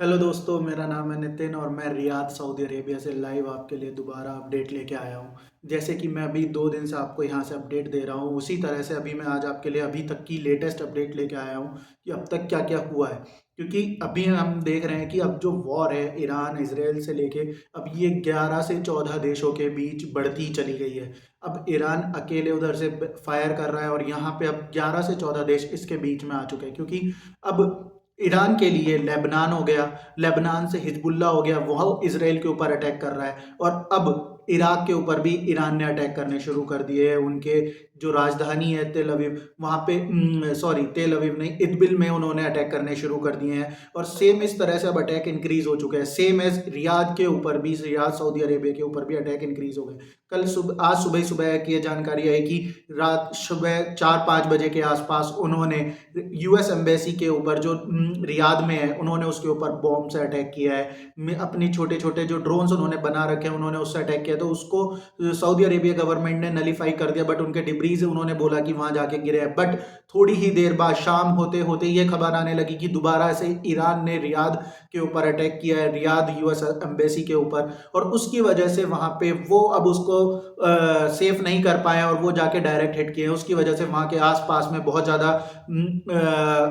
Hello दोस्तों, मेरा नाम है नितिन और मैं रियाद सऊदी अरेबिया से लाइव आपके लिए दोबारा अपडेट लेके आया हूँ। जैसे कि मैं अभी 2 दिन से आपको यहाँ से अपडेट दे रहा हूँ, उसी तरह से अभी मैं आज आपके लिए अभी तक की लेटेस्ट अपडेट लेके आया हूँ कि अब तक क्या क्या हुआ है। क्योंकि अभी हम देख रहे हैं कि अब जो वॉर है ईरान इसराइल से लेके अब ये 11 से 14 देशों के बीच बढ़ती चली गई है। अब ईरान अकेले उधर से फायर कर रहा है और यहाँ पे अब 11 से 14 देश इसके बीच में आ चुके हैं। क्योंकि अब ईरान के लिए लेबनान हो गया, लेबनान से हिजबुल्ला हो गया, वह इसराइल के ऊपर अटैक कर रहा है और अब इराक के ऊपर भी ईरान ने अटैक करने शुरू कर दिए हैं। उनके जो राजधानी है तेल अवीव, वहाँ पे सॉरी तेल अवीव नहीं, इदबिल में उन्होंने अटैक करने शुरू कर दिए हैं और सेम इस तरह से अब अटैक इंक्रीज हो चुके हैं। सेम एज रियाद के ऊपर भी, रियाद सऊदी अरेबिया के ऊपर भी अटैक इंक्रीज हो गए। कल सुबह, आज सुबह सुबह की ये जानकारी आई कि रात सुबह 4-5 बजे के आसपास उन्होंने यूएस एम्बेसी के ऊपर जो रियाद में है, उन्होंने उसके ऊपर बॉम्ब से अटैक किया है। अपनी छोटे छोटे जो ड्रोन्स उन्होंने बना रखे हैं उन्होंने उससे अटैक किया, तो उसको सऊदी अरेबिया गवर्नमेंट ने नलीफाई कर दिया। बट उनके डिब्रीज उन्होंने बोला कि वहां जाके गिरे हैं। बट थोड़ी ही देर बाद शाम होते होते ये खबर आने लगी कि दोबारा से ईरान ने रियाद के ऊपर अटैक किया है, रियाद यूएस एम्बेसी के ऊपर, और उसकी वजह से वहां पे वो अब उसको सेफ नहीं कर पाए और वो जाके डायरेक्ट हिट किए। उसकी वजह से वहां के आसपास में बहुत ज़्यादा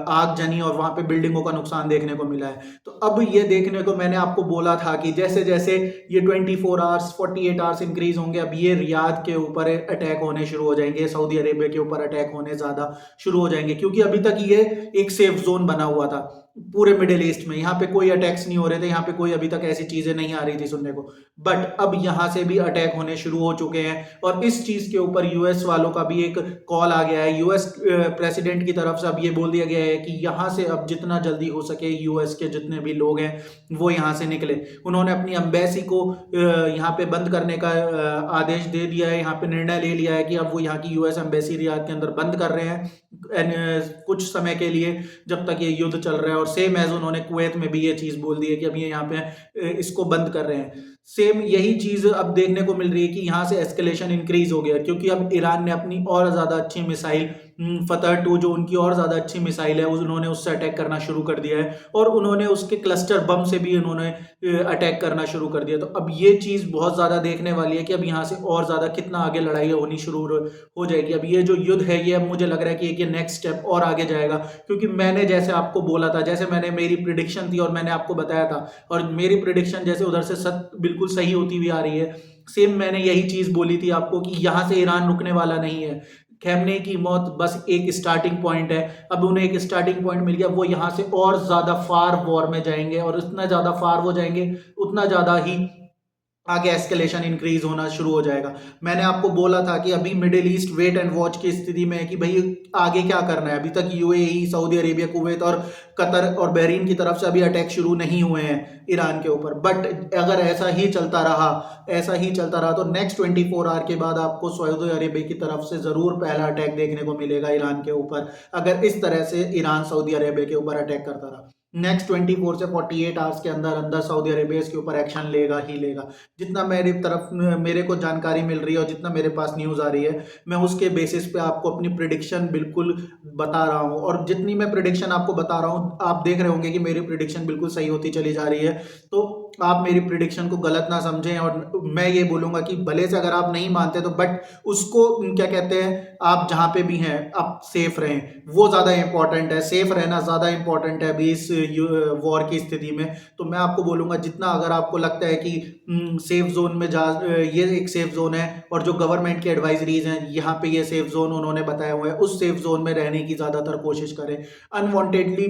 आग जनी और वहां पे बिल्डिंगों का नुकसान देखने को मिला है। तो अब ये देखने को मैंने आपको बोला था कि जैसे जैसे ये 24 आवर्स 48 आवर्स इंक्रीज होंगे, अब ये रियाद के ऊपर अटैक होने शुरू हो जाएंगे, सऊदी अरेबिया के ऊपर अटैक होने ज़्यादा शुरू हो जाएंगे। क्योंकि अभी तक ये एक सेफ जोन बना हुआ था पूरे मिडिल ईस्ट में, यहाँ पे कोई अटैक्स नहीं हो रहे थे, यहाँ पे कोई अभी तक ऐसी चीजें नहीं आ रही थी सुनने को। बट अब यहाँ से भी अटैक होने शुरू हो चुके हैं और इस चीज के ऊपर यूएस वालों का भी एक कॉल आ गया है। यूएस प्रेसिडेंट की तरफ से अब ये बोल दिया गया है कि यहाँ से अब जितना जल्दी हो सके यूएस के जितने भी लोग हैं वो यहाँ से निकले। उन्होंने अपनी एम्बेसी को यहाँ पे बंद करने का आदेश दे दिया है, यहाँ पे निर्णय ले लिया है कि अब वो यहाँ की यूएस एम्बेसी रियाद के अंदर बंद कर रहे हैं कुछ समय के लिए, जब तक ये युद्ध चल रहा है। और सेम एज उन्होंने कुवैत में भी ये चीज बोल दी है कि अब ये यहाँ पे इसको बंद कर रहे हैं। सेम यही चीज अब देखने को मिल रही है कि यहाँ से एस्केलेशन इंक्रीज हो गया, क्योंकि अब ईरान ने अपनी और ज्यादा अच्छी मिसाइल फतह 2, जो उनकी और ज्यादा अच्छी मिसाइल है, उन्होंने उससे अटैक करना शुरू कर दिया है और उन्होंने उसके क्लस्टर बम से भी उन्होंने अटैक करना शुरू कर दिया। तो अब ये चीज बहुत ज्यादा देखने वाली है कि अब यहाँ से और ज्यादा कितना आगे लड़ाई होनी शुरू हो जाएगी। अब ये जो युद्ध है ये अब मुझे लग रहा है कि एक नेक्स्ट स्टेप और आगे जाएगा। क्योंकि मैंने जैसे आपको बोला था, जैसे मैंने मेरी प्रिडिक्शन थी और मैंने आपको बताया था, और मेरी प्रिडिक्शन जैसे उधर से बिल्कुल सही होती हुई आ रही है, सेम मैंने यही चीज बोली थी आपको कि यहां से ईरान रुकने वाला नहीं है। खेमने की मौत बस एक स्टार्टिंग पॉइंट है। अब उन्हें एक स्टार्टिंग पॉइंट मिल गया, वो यहाँ से और ज्यादा फार वॉर में जाएंगे और इतना ज्यादा फार वो जाएंगे उतना ज्यादा ही आगे एस्केलेशन इंक्रीज होना शुरू हो जाएगा। मैंने आपको बोला था कि अभी Middle East wait and watch की स्थिति में है कि भाई आगे क्या करना है। अभी तक यूएई, सऊदी अरेबिया, कुवैत और कतर और बहरीन की तरफ से अभी अटैक शुरू नहीं हुए हैं ईरान के ऊपर। बट अगर ऐसा ही चलता रहा तो नेक्स्ट 24 आवर के बाद आपको सऊदी अरेबिया की तरफ से जरूर पहला अटैक देखने को मिलेगा ईरान के ऊपर, अगर इस तरह से ईरान सऊदी अरेबिया के ऊपर अटैक करता रहा। नेक्स्ट 24 से 48 आवर्स के अंदर अंदर सऊदी अरेबिया इसके ऊपर एक्शन लेगा ही लेगा। जितना मेरे को जानकारी मिल रही है और जितना मेरे पास न्यूज़ आ रही है, मैं उसके बेसिस पे आपको अपनी प्रिडिक्शन बिल्कुल बता रहा हूँ। और जितनी मैं प्रिडिक्शन आपको बता रहा हूँ, आप देख रहे होंगे कि मेरी प्रिडिक्शन बिल्कुल सही होती चली जा रही है। तो आप मेरी प्रिडिक्शन को गलत ना समझें, और मैं ये बोलूंगा कि भले से अगर आप नहीं मानते तो बट उसको क्या कहते हैं, आप जहां पे भी हैं आप सेफ रहें, वो ज्यादा इंपॉर्टेंट है। सेफ रहना ज्यादा इंपॉर्टेंट है अभी इस वॉर की स्थिति में। तो मैं आपको बोलूंगा, जितना अगर आपको लगता है कि सेफ जोन में ये एक सेफ जोन है और जो गवर्नमेंट की एडवाइजरीज हैं यहाँ पे ये सेफ जोन उन्होंने बताया हुआ है, उस सेफ जोन में रहने की ज्यादातर कोशिश करें। अनवांटेडली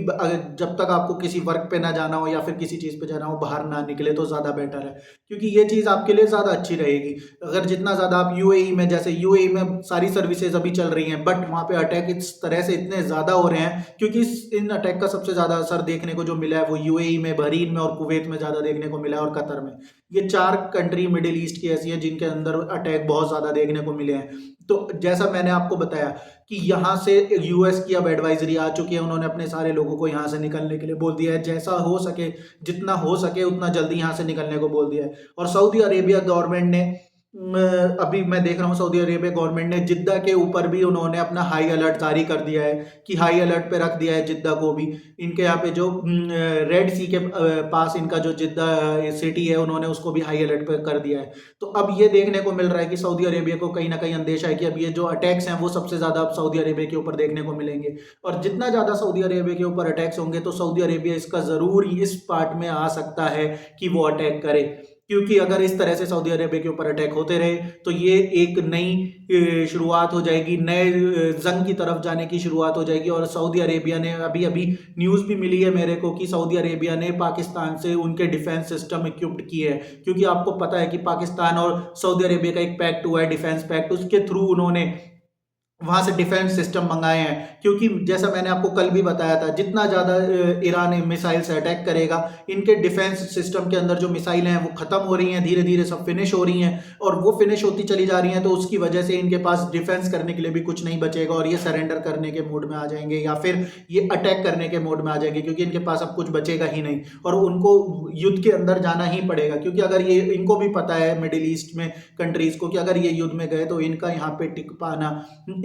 जब तक आपको किसी वर्क पे ना जाना हो या फिर किसी चीज पे जाना हो, बाहर ना निकले तो ज्यादा बेटर है, क्योंकि ये चीज आपके लिए ज्यादा अच्छी रहेगी। अगर जितना ज्यादा आप यूएई में, जैसे यूएई में सारी सर्विसेज अभी चल रही हैं, बट वहां पे अटैक इस तरह से इतने ज्यादा हो रहे हैं, क्योंकि इन अटैक का सबसे ज्यादा असर देखने को जो मिला है वो यूएई में, बहरीन में और कुवैत में ज्यादा देखने को मिला है, और कतर में। ये 4 कंट्री मिडिल ईस्ट की ऐसी है जिनके अंदर अटैक बहुत ज्यादा देखने को मिले हैं। तो जैसा मैंने आपको बताया कि यहाँ से यूएस की अब एडवाइजरी आ चुकी है, उन्होंने अपने सारे लोगों को यहाँ से निकलने के लिए बोल दिया है, जैसा हो सके जितना हो सके उतना जल्दी यहाँ से निकलने को बोल दिया है। और सऊदी अरेबिया गवर्नमेंट ने अभी मैं देख रहा हूँ सऊदी अरेबिया गवर्नमेंट ने जिद्दा के ऊपर भी उन्होंने अपना हाई अलर्ट जारी कर दिया है कि हाई अलर्ट पे रख दिया है जिद्दा को भी। इनके यहाँ पे जो रेड सी के पास इनका जो जिद्दा सिटी है उन्होंने उसको भी हाई अलर्ट पे कर दिया है। तो अब ये देखने को मिल रहा है कि सऊदी अरेबिया को कहीं ना कहीं अंदेशा है कि अब ये जो अटैक्स हैं वो सबसे ज़्यादा अब सऊदी अरेबिया के ऊपर देखने को मिलेंगे। और जितना ज़्यादा सऊदी अरेबिया के ऊपर अटैक्स होंगे तो सऊदी अरेबिया इसका ज़रूर इस पार्ट में आ सकता है कि वो अटैक करे। क्योंकि अगर इस तरह से सऊदी अरेबिया के ऊपर अटैक होते रहे तो ये एक नई शुरुआत हो जाएगी, नए जंग की तरफ जाने की शुरुआत हो जाएगी। और सऊदी अरेबिया ने अभी अभी न्यूज़ भी मिली है मेरे को कि सऊदी अरेबिया ने पाकिस्तान से उनके डिफेंस सिस्टम इक्विप्ड किए हैं। क्योंकि आपको पता है कि पाकिस्तान और सऊदी अरेबिया का एक पैक्ट हुआ है, डिफेंस पैक्ट, उसके थ्रू उन्होंने वहां से डिफेंस सिस्टम मंगाए हैं। क्योंकि जैसा मैंने आपको कल भी बताया था, जितना ज़्यादा ईरान मिसाइल से अटैक करेगा, इनके डिफेंस सिस्टम के अंदर जो मिसाइलें हैं वो ख़त्म हो रही हैं, धीरे धीरे सब फिनिश हो रही हैं। और वो फिनिश होती चली जा रही हैं तो उसकी वजह से इनके पास डिफेंस करने के लिए भी कुछ नहीं बचेगा और ये सरेंडर करने के मोड में आ जाएंगे या फिर ये अटैक करने के मोड में आ जाएंगे। क्योंकि इनके पास अब कुछ बचेगा ही नहीं और उनको युद्ध के अंदर जाना ही पड़ेगा। क्योंकि अगर ये, इनको भी पता है मिडिल ईस्ट में कंट्रीज़ को, कि अगर ये युद्ध में गए तो इनका यहाँ पे टिक पाना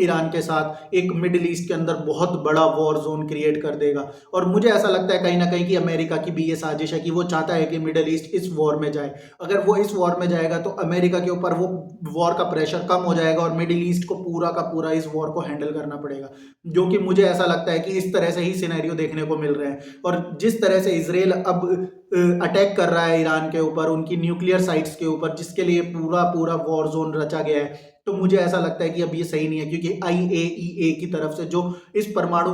ईरान के साथ एक मिडिल ईस्ट के अंदर बहुत बड़ा वॉर जोन क्रिएट कर देगा। और मुझे ऐसा लगता है कहीं ना कहीं कि अमेरिका की भी ये साजिश है कि वो चाहता है कि मिडिल ईस्ट इस वॉर में जाए। अगर वो इस वॉर में जाएगा तो अमेरिका के ऊपर वो वॉर का प्रेशर कम हो जाएगा और मिडिल ईस्ट को पूरा का पूरा इस वॉर को हैंडल करना पड़ेगा। जो कि मुझे ऐसा लगता है कि इस तरह से ही सिनेरियो देखने को मिल रहे हैं। और जिस तरह से इसराइल अब अटैक कर रहा है ईरान के ऊपर, उनकी न्यूक्लियर साइट्स के ऊपर, जिसके लिए पूरा पूरा वॉर जोन रचा गया है, तो मुझे ऐसा लगता है कि अब ये सही नहीं है। क्योंकि आईएईए की तरफ से जो इस परमाणु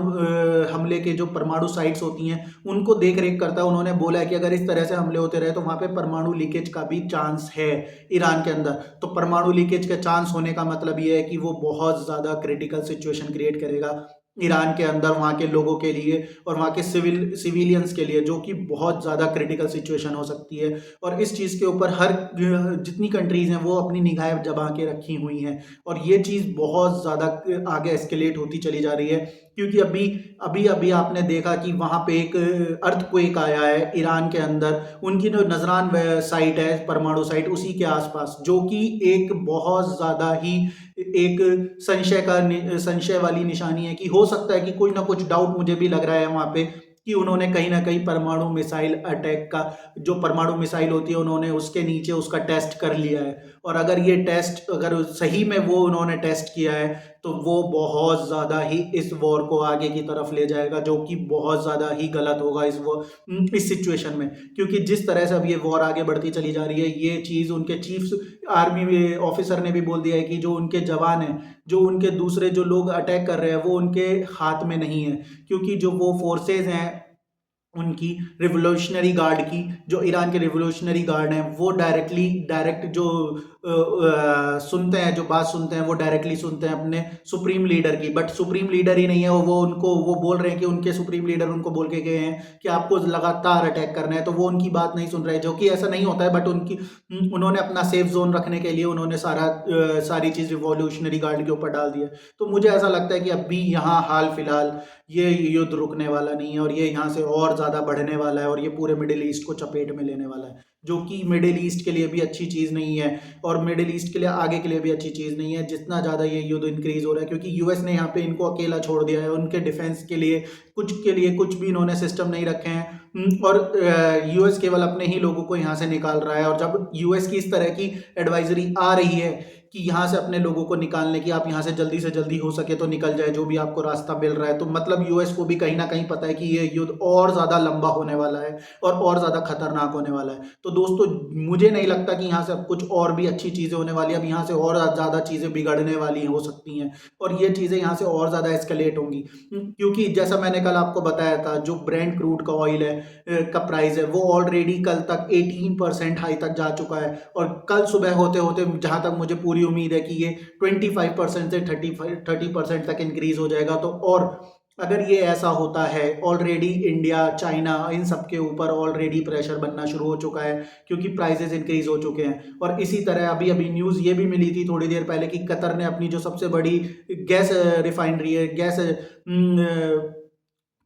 हमले के जो परमाणु साइट्स होती हैं उनको देख रेख करता है, उन्होंने बोला है कि अगर इस तरह से हमले होते रहे तो वहां पे परमाणु लीकेज का भी चांस है ईरान के अंदर। तो परमाणु लीकेज का चांस होने का मतलब ये है कि वो बहुत ज़्यादा क्रिटिकल सिचुएशन क्रिएट करेगा ईरान के अंदर, वहाँ के लोगों के लिए और वहाँ के सिविलियंस के लिए, जो कि बहुत ज़्यादा क्रिटिकल सिचुएशन हो सकती है। और इस चीज़ के ऊपर हर जितनी कंट्रीज़ हैं वो अपनी निगाहें जमा के रखी हुई हैं और ये चीज़ बहुत ज़्यादा आगे एस्केलेट होती चली जा रही है। क्योंकि अभी अभी अभी आपने देखा कि वहाँ पे एक अर्थक्वेक आया है ईरान के अंदर, उनकी जो नजरान साइट है, परमाणु साइट, उसी के आसपास, जो कि एक बहुत ज़्यादा ही एक संशय वाली निशानी है कि हो सकता है कि कोई ना कुछ डाउट मुझे भी लग रहा है वहाँ पे कि उन्होंने कहीं ना कहीं परमाणु मिसाइल अटैक का, जो परमाणु मिसाइल होती है, उन्होंने उसके नीचे उसका टेस्ट कर लिया है। और अगर ये टेस्ट, अगर सही में वो उन्होंने टेस्ट किया है तो वो बहुत ज़्यादा ही इस वॉर को आगे की तरफ ले जाएगा, जो कि बहुत ज़्यादा ही गलत होगा इस सिचुएशन में। क्योंकि जिस तरह से अब ये वॉर आगे बढ़ती चली जा रही है, ये चीज़ उनके चीफ आर्मी ऑफिसर ने भी बोल दिया है कि जो उनके जवान हैं, जो उनके दूसरे जो लोग अटैक कर रहे हैं, वो उनके हाथ में नहीं है। क्योंकि जो वो फोर्सेज हैं उनकी, रिवोल्यूशनरी गार्ड की, जो ईरान के रिवोल्यूशनरी गार्ड हैं, वो डायरेक्ट जो सुनते हैं, जो बात सुनते हैं, वो डायरेक्टली सुनते हैं अपने सुप्रीम लीडर की। बट सुप्रीम लीडर ही नहीं है वो उनको, वो बोल रहे हैं कि उनके सुप्रीम लीडर उनको बोल के गए हैं कि आपको लगातार अटैक करना है, तो वो उनकी बात नहीं सुन रहे हैं। जो कि ऐसा नहीं होता है, बट उन्होंने अपना सेफ जोन रखने के लिए उन्होंने सारी चीज़ रिवोल्यूशनरी गार्ड के ऊपर डाल दिया। तो मुझे ऐसा लगता है कि अभी यहाँ हाल फिलहाल ये युद्ध रुकने वाला नहीं है और ये यहाँ से और ज़्यादा बढ़ने वाला है और ये पूरे मिडिल ईस्ट को चपेट में लेने वाला है, जो कि मिडिल ईस्ट के लिए भी अच्छी चीज़ नहीं है और मिडिल ईस्ट के लिए आगे के लिए भी अच्छी चीज़ नहीं है, जितना ज़्यादा ये युद्ध इंक्रीज हो रहा है। क्योंकि यूएस ने यहाँ पे इनको अकेला छोड़ दिया है, उनके डिफेंस के लिए कुछ भी इन्होंने सिस्टम नहीं रखे हैं। और यूएस केवल अपने ही लोगों को यहाँ से निकाल रहा है। और जब यूएस की इस तरह की एडवाइजरी आ रही है कि यहाँ से अपने लोगों को निकालने की, आप यहाँ से जल्दी हो सके तो निकल जाए, जो भी आपको रास्ता मिल रहा है, तो मतलब यूएस को भी कहीं ना कहीं पता है कि ये युद्ध और ज़्यादा लंबा होने वाला है और ज़्यादा खतरनाक होने वाला है। तो दोस्तों, मुझे नहीं लगता कि यहाँ से अब कुछ और भी अच्छी चीज़ें होने वाली है। अब यहाँ से और ज़्यादा चीज़ें बिगड़ने वाली हो सकती हैं और ये चीज़ें यहाँ से और ज़्यादा एस्केलेट होंगी। क्योंकि जैसा मैंने कल आपको बताया था, जो ब्रेंट क्रूड का ऑयल है का प्राइस है, वो ऑलरेडी कल तक 18% हाई तक जा चुका है और कल सुबह होते होते जहाँ तक मुझे पूरी उम्मीद है कि ये 25% से 30% तक इंक्रीज हो जाएगा। तो और अगर ये ऐसा होता है, ऑलरेडी इंडिया, चाइना, इन सब के ऊपर ऑलरेडी प्रेशर बनना शुरू हो चुका है क्योंकि प्राइसेस इंक्रीज हो चुके हैं। और इसी तरह अभी अभी न्यूज़ ये भी मिली थी थोड़ी देर पहले कि कतर ने अपनी जो सबसे बड़ी गैस रिफाइनरी है, गैस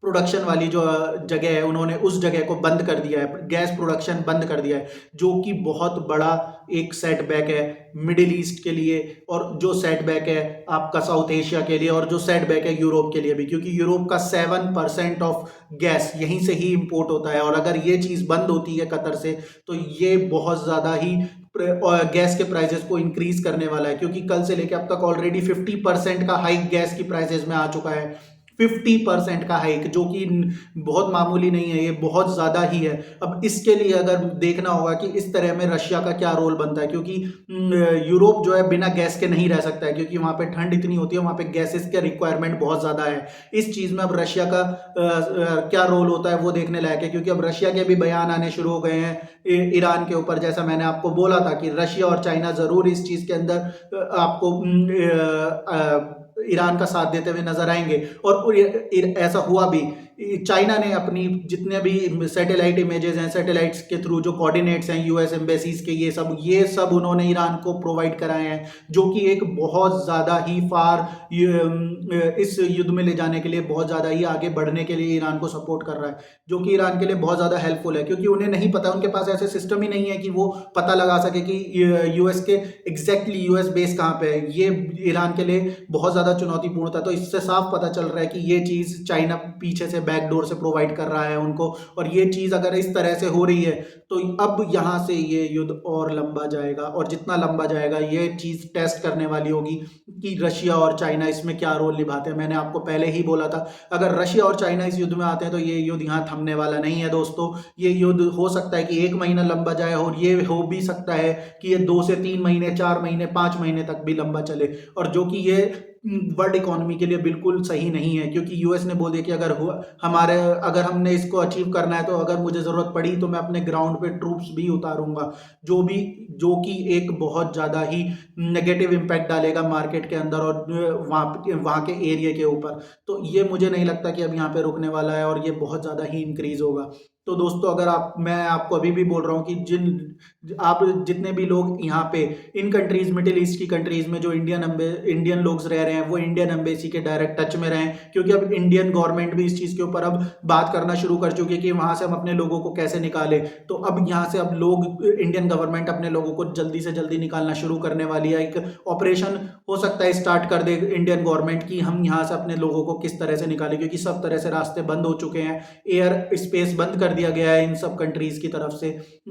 प्रोडक्शन वाली जो जगह है, उन्होंने उस जगह को बंद कर दिया है, गैस प्रोडक्शन बंद कर दिया है, जो कि बहुत बड़ा एक सेटबैक है मिडिल ईस्ट के लिए, और जो सेटबैक है आपका साउथ एशिया के लिए, और जो सेटबैक है यूरोप के लिए भी, क्योंकि यूरोप का 7% ऑफ गैस यहीं से ही इंपोर्ट होता है। और अगर ये चीज़ बंद होती है कतर से, तो ये बहुत ज़्यादा ही गैस के प्राइसेस को इंक्रीज करने वाला है, क्योंकि कल से लेकर अब तक ऑलरेडी 50% का हाइक गैस की प्राइसेस में आ चुका है। 50% का हाइक, जो कि बहुत मामूली नहीं है, ये बहुत ज़्यादा ही है। अब इसके लिए अगर देखना होगा कि इस तरह में रशिया का क्या रोल बनता है, क्योंकि यूरोप जो है बिना गैस के नहीं रह सकता है, क्योंकि वहाँ पे ठंड इतनी होती है, वहाँ पे गैसेस का रिक्वायरमेंट बहुत ज़्यादा है। इस चीज़ में अब रशिया का क्या रोल होता है वो देखने लायक है, क्योंकि अब रशिया के भी बयान आने शुरू हो गए हैं ईरान के ऊपर। जैसा मैंने आपको बोला था कि रशिया और चाइना ज़रूर इस चीज़ के अंदर आपको ईरान का साथ देते हुए नजर आएंगे, और ऐसा हुआ भी। चाइना ने अपनी जितने भी सैटेलाइट इमेजेस हैं, सैटेलाइट्स के थ्रू जो कोऑर्डिनेट्स हैं यूएस एम्बेसीज के, ये सब उन्होंने ईरान को प्रोवाइड कराए हैं, जो कि एक बहुत ज़्यादा ही इस युद्ध में ले जाने के लिए, बहुत ज़्यादा ही आगे बढ़ने के लिए ईरान को सपोर्ट कर रहा है, जो कि ईरान के लिए बहुत ज़्यादा हेल्पफुल है। क्योंकि उन्हें नहीं पता, उनके पास ऐसे सिस्टम ही नहीं है कि वो पता लगा सके कि यूएस के एग्जैक्टली यूएस बेस कहाँ पे है। ये ईरान के लिए बहुत ज़्यादा चुनौतीपूर्ण था। तो इससे साफ पता चल रहा है कि ये चीज़ चाइना पीछे से बैकडोर से प्रोवाइड कर रहा है उनको, और ये चीज़ अगर इस तरह से हो रही है, तो अब यहाँ से ये युद्ध और लंबा जाएगा, और जितना लंबा जाएगा ये चीज़ टेस्ट करने वाली होगी कि रशिया और चाइना इसमें क्या रोल निभाते हैं। मैंने आपको पहले ही बोला था, अगर रशिया और चाइना इस युद्ध में आते हैं तो ये युद्ध यहाँ थमने वाला नहीं है दोस्तों। ये युद्ध हो सकता है कि 1 महीना लंबा जाए, और ये हो भी सकता है कि ये 2 से 3 महीने, 4 महीने, 5 महीने तक भी लंबा चले, और जो कि ये वर्ल्ड इकोनॉमी के लिए बिल्कुल सही नहीं है। क्योंकि यूएस ने बोल दिया कि अगर हमने इसको अचीव करना है, तो अगर मुझे ज़रूरत पड़ी तो मैं अपने ग्राउंड पे ट्रूप्स भी उतारूंगा, जो कि एक बहुत ज़्यादा ही नेगेटिव इम्पैक्ट डालेगा मार्केट के अंदर, और वहाँ के एरिया के ऊपर। तो ये मुझे नहीं लगता कि अब यहाँ पे रुकने वाला है, और ये बहुत ज़्यादा ही इंक्रीज होगा। तो दोस्तों, मैं आपको अभी भी बोल रहा हूँ कि आप जितने भी लोग यहाँ पे इन कंट्रीज, मिडिल ईस्ट की कंट्रीज में जो इंडियन लोग रह रहे हैं, वो इंडियन एम्बेसी के डायरेक्ट टच में रहें। क्योंकि अब इंडियन गवर्नमेंट भी इस चीज़ के ऊपर अब बात करना शुरू कर चुकी है कि वहाँ से हम अपने लोगों को कैसे निकालें। तो अब यहाँ से अब लोग, इंडियन गवर्नमेंट अपने लोगों को जल्दी से जल्दी निकालना शुरू करने वाली है। एक ऑपरेशन हो सकता है स्टार्ट कर दे इंडियन गवर्नमेंट की, हम यहाँ से अपने लोगों को किस तरह से निकालें, क्योंकि सब तरह से रास्ते बंद हो चुके हैं, एयर स्पेस बंद कर दिया गया है इन सब कंट्रीज की तरफ से।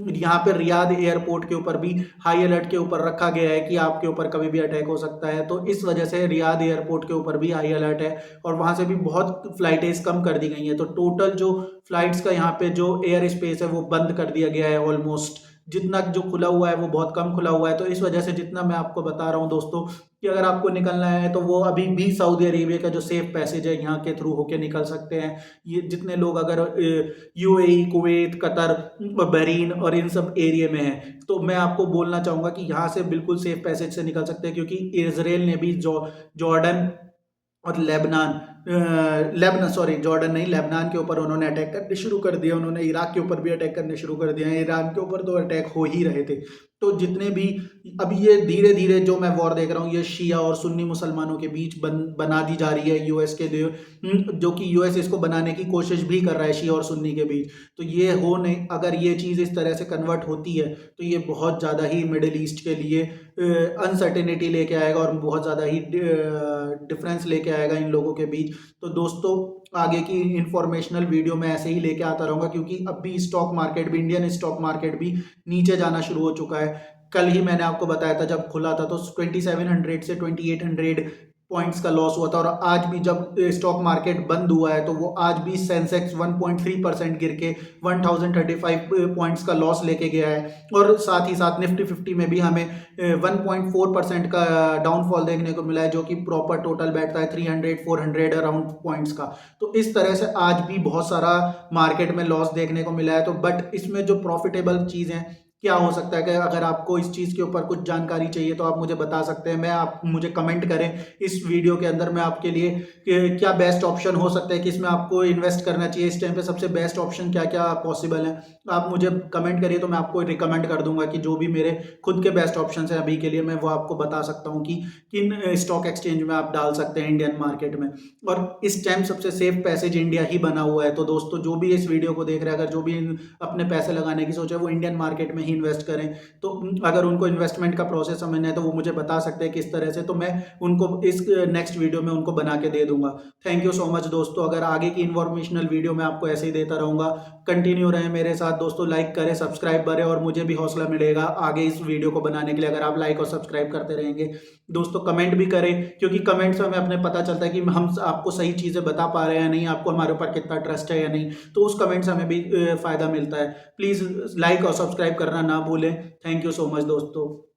यहाँ पे रियाद एयरपोर्ट के ऊपर भी हाई अलर्ट के ऊपर रखा गया है कि आपके ऊपर कभी भी अटैक हो सकता है। तो इस वजह से रियाद एयरपोर्ट के ऊपर भी हाई अलर्ट है, और वहाँ से भी बहुत फ्लाइटें कम कर दी गई हैं। तो टोटल जो फ्लाइट्स का यहाँ पे जो एयर स्पेस है वो बंद कर दिया गया है ऑलमोस्ट। जितना जो खुला हुआ है वो बहुत कम खुला हुआ है। तो इस वजह से जितना मैं आपको बता रहा हूँ दोस्तों, कि अगर आपको निकलना है तो वो अभी भी सऊदी अरेबिया का जो सेफ पैसेज है यहाँ के थ्रू होके निकल सकते हैं। ये जितने लोग अगर यूएई, कुवैत, कतर, बहरीन और इन सब एरिया में हैं, तो मैं आपको बोलना चाहूँगा कि यहाँ से बिल्कुल सेफ पैसेज से निकल सकते हैं। क्योंकि इसराइल ने भी जॉर्डन और जॉर्डन नहीं, लेबनान के ऊपर उन्होंने अटैक करने शुरू कर दिया। उन्होंने इराक के ऊपर भी अटैक करने शुरू कर दिए हैं। ईरान के ऊपर तो अटैक हो ही रहे थे। तो जितने भी अब ये धीरे धीरे जो मैं वॉर देख रहा हूँ, ये शिया और सुन्नी मुसलमानों के बीच बना दी जा रही है यूएस के लिए, जो कि यूएस इसको बनाने की कोशिश भी कर रहा है शिया और सुन्नी के बीच। तो ये हो नहीं, अगर ये चीज़ इस तरह से कन्वर्ट होती है तो ये बहुत ज़्यादा ही मिडिल ईस्ट के लिए अनसर्टेनिटी लेके आएगा, और बहुत ज़्यादा ही डिफरेंस लेके आएगा इन लोगों के बीच। तो दोस्तों, आगे की इंफॉर्मेशनल वीडियो में ऐसे ही लेके आता रहूँगा, क्योंकि अब भी स्टॉक मार्केट भी, इंडियन स्टॉक मार्केट भी नीचे जाना शुरू हो चुका है। कल ही मैंने आपको बताया था, जब खुला था तो 2700 से 2800 पॉइंट्स का लॉस हुआ था। और आज भी जब स्टॉक मार्केट बंद हुआ है, तो वो आज भी सेंसेक्स 1.3% गिर के 1035 पॉइंट्स का लॉस लेके गया है। और साथ ही साथ निफ्टी 50 में भी हमें 1.4% का डाउनफॉल देखने को मिला है, जो कि प्रॉपर टोटल बैठता है 300-400 अराउंड पॉइंट्स का। तो इस तरह से आज भी बहुत सारा मार्केट में लॉस देखने को मिला है। तो बट इसमें जो प्रॉफिटेबल चीज़ है क्या हो सकता है कि अगर आपको इस चीज़ के ऊपर कुछ जानकारी चाहिए तो आप मुझे बता सकते हैं। मैं आप मुझे कमेंट करें इस वीडियो के अंदर, मैं आपके लिए क्या बेस्ट ऑप्शन हो सकता है कि इसमें आपको इन्वेस्ट करना चाहिए, इस टाइम पे सबसे बेस्ट ऑप्शन क्या क्या पॉसिबल है। आप मुझे कमेंट करिए तो मैं आपको रिकमेंड कर दूंगा कि जो भी मेरे खुद के बेस्ट ऑप्शन है अभी के लिए, मैं वो आपको बता सकता हूँ कि किन स्टॉक एक्सचेंज में आप डाल सकते हैं इंडियन मार्केट में। और इस टाइम सबसे सेफ पैसेज इंडिया ही बना हुआ है। तो दोस्तों जो भी इस वीडियो को देख रहे हैं, अगर जो भी अपने पैसे लगाने की सोच है वो इंडियन मार्केट में ही इन्वेस्ट करें। तो अगर उनको इन्वेस्टमेंट का प्रोसेस समझना है तो वो मुझे बता सकते हैं किस तरह से, तो मैं उनको इस नेक्स्ट वीडियो में उनको बना के दे दूंगा। थैंक यू सो मच दोस्तों। अगर आगे की इन्फॉर्मेशनल वीडियो मैं आपको ऐसे ही देता रहूंगा, कंटिन्यू रहें मेरे साथ दोस्तों। लाइक करें, सब्सक्राइब करें, और मुझे भी हौसला मिलेगा आगे इस वीडियो को बनाने के लिए अगर आप लाइक और सब्सक्राइब करते रहेंगे। दोस्तों कमेंट भी करें, क्योंकि कमेंट से हमें अपने पता चलता है कि हम आपको सही चीज़ें बता पा रहे हैं या नहीं, आपको हमारे ऊपर कितना ट्रस्ट है या नहीं। तो उस कमेंट से हमें भी फ़ायदा मिलता है। प्लीज़ लाइक और सब्सक्राइब करना ना भूलें। थैंक यू सो मच दोस्तों।